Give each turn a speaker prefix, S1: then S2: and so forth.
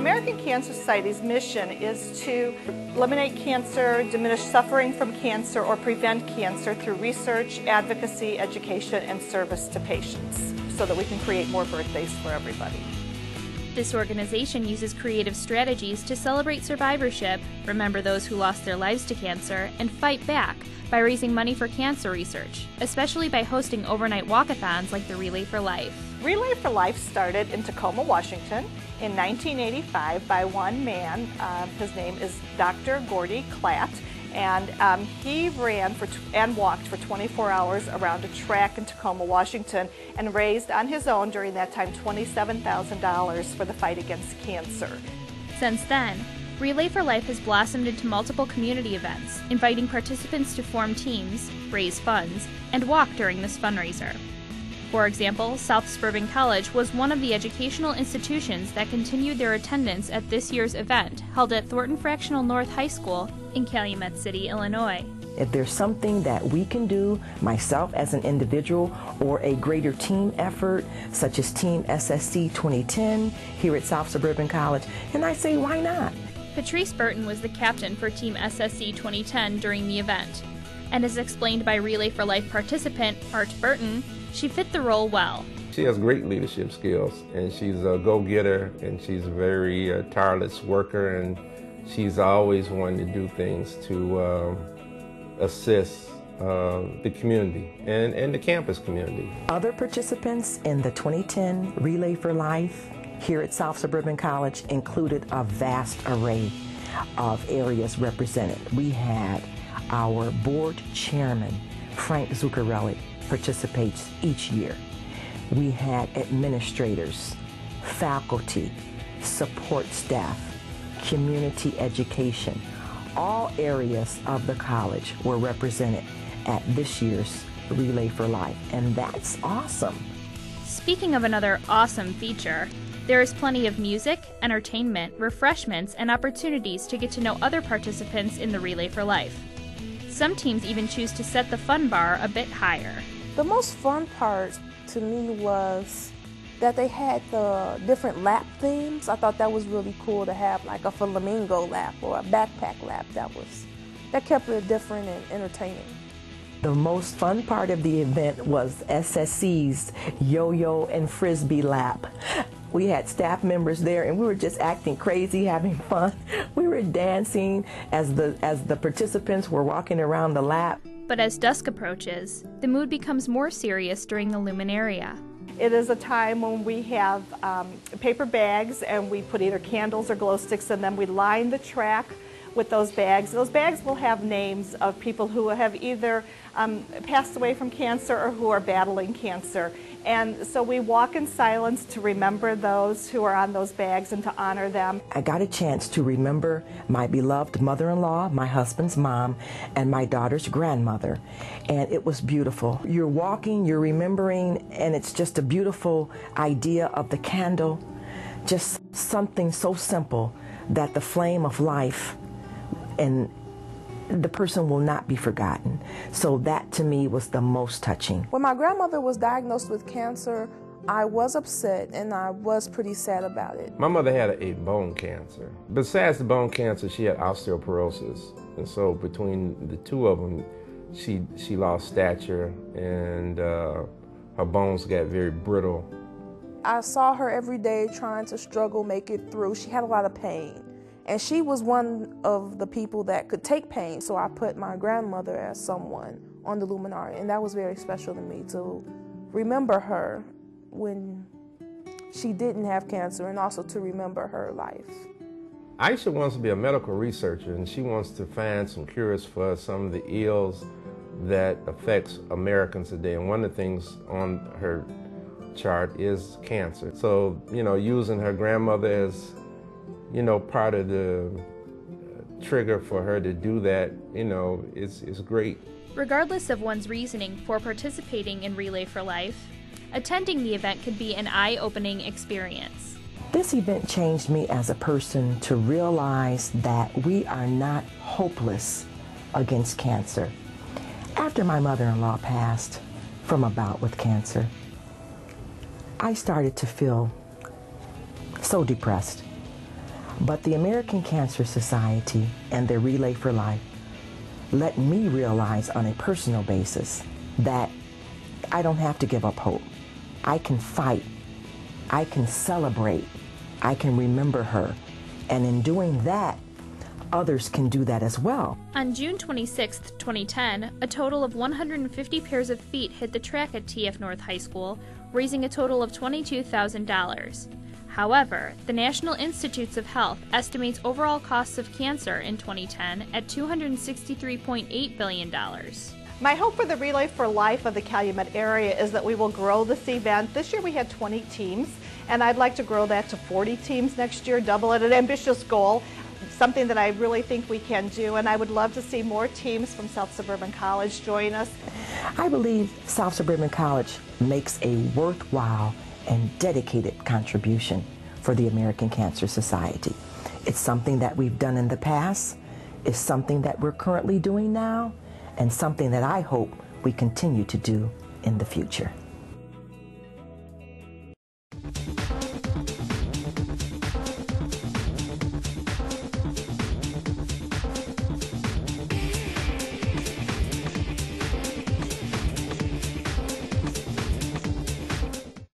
S1: American Cancer Society's mission is to eliminate cancer, diminish suffering from cancer, or prevent cancer through research, advocacy, education, and service to patients so that we can create more birthdays for everybody.
S2: This organization uses creative strategies to celebrate survivorship, remember those who lost their lives to cancer, and fight back by raising money for cancer research, especially by hosting overnight walkathons like the Relay for Life.
S1: Relay for Life started in Tacoma, Washington in 1985 by one man. His name is Dr. Gordy Klatt, and he ran and walked for 24 hours around a track in Tacoma, Washington, and raised on his own during that time $27,000 for the fight against cancer.
S2: Since then, Relay for Life has blossomed into multiple community events, inviting participants to form teams, raise funds, and walk during this fundraiser. For example, South Suburban College was one of the educational institutions that continued their attendance at this year's event, held at Thornton Fractional North High School in Calumet City, Illinois.
S3: If there's something that we can do, myself as an individual, or a greater team effort, such as Team SSC 2010 here at South Suburban College, and I say, why not?
S2: Patrice Burton was the captain for Team SSC 2010 during the event, and as explained by Relay for Life participant Art Burton, she fit the role well.
S4: She has great leadership skills, and she's a go-getter, and she's a very tireless worker, and she's always wanting to do things to assist the community and the campus community.
S3: Other participants in the 2010 Relay for Life here at South Suburban College included a vast array of areas represented. We had our board chairman, Frank Zuccarelli, participates each year. We had administrators, faculty, support staff, community education. All areas of the college were represented at this year's Relay for Life, and that's awesome.
S2: Speaking of another awesome feature, there is plenty of music, entertainment, refreshments, and opportunities to get to know other participants in the Relay for Life. Some teams even choose to set the fun bar a bit higher.
S5: The most fun part to me was that they had the different lap themes. I thought that was really cool to have like a flamingo lap or a backpack lap. That kept it different and entertaining.
S3: The most fun part of the event was SSC's yo-yo and frisbee lap. We had staff members there, and we were just acting crazy, having fun. We were dancing as the participants were walking around the lap.
S2: But as dusk approaches, the mood becomes more serious during the luminaria.
S1: It is a time when we have paper bags, and we put either candles or glow sticks, and then we line the track with those bags. Those bags will have names of people who have either passed away from cancer or who are battling cancer. And so we walk in silence to remember those who are on those bags and to honor them.
S3: I got a chance to remember my beloved mother-in-law, my husband's mom, and my daughter's grandmother. And it was beautiful. You're walking, you're remembering, and it's just a beautiful idea of the candle. Just something so simple that the flame of life and the person will not be forgotten. So that to me was the most touching.
S5: When my grandmother was diagnosed with cancer, I was upset and I was pretty sad about it.
S4: My mother had a bone cancer. Besides the bone cancer, she had osteoporosis. And so between the two of them, she lost stature, and her bones got very brittle.
S5: I saw her every day trying to struggle, make it through. She had a lot of pain. And she was one of the people that could take pain, so I put my grandmother as someone on the luminary, and that was very special to me to remember her when she didn't have cancer, and also to remember her life.
S4: Aisha wants to be a medical researcher, and she wants to find some cures for some of the ills that affects Americans today, and one of the things on her chart is cancer. So, using her grandmother as part of the trigger for her to do that, is great.
S2: Regardless of one's reasoning for participating in Relay for Life, attending the event can be an eye-opening experience.
S3: This event changed me as a person to realize that we are not hopeless against cancer. After my mother-in-law passed from a bout with cancer, I started to feel so depressed. But the American Cancer Society and their Relay for Life let me realize on a personal basis that I don't have to give up hope. I can fight. I can celebrate. I can remember her. And in doing that, others can do that as well.
S2: On June 26, 2010, a total of 150 pairs of feet hit the track at TF North High School, raising a total of $22,000. However, the National Institutes of Health estimates overall costs of cancer in 2010 at $263.8 billion.
S1: My hope for the Relay for Life of the Calumet area is that we will grow this event. This year we had 20 teams, and I'd like to grow that to 40 teams next year, double it, an ambitious goal, something that I really think we can do, and I would love to see more teams from South Suburban College join us.
S3: I believe South Suburban College makes a worthwhile and dedicated contribution for the American Cancer Society. It's something that we've done in the past, it's something that we're currently doing now, and something that I hope we continue to do in the future.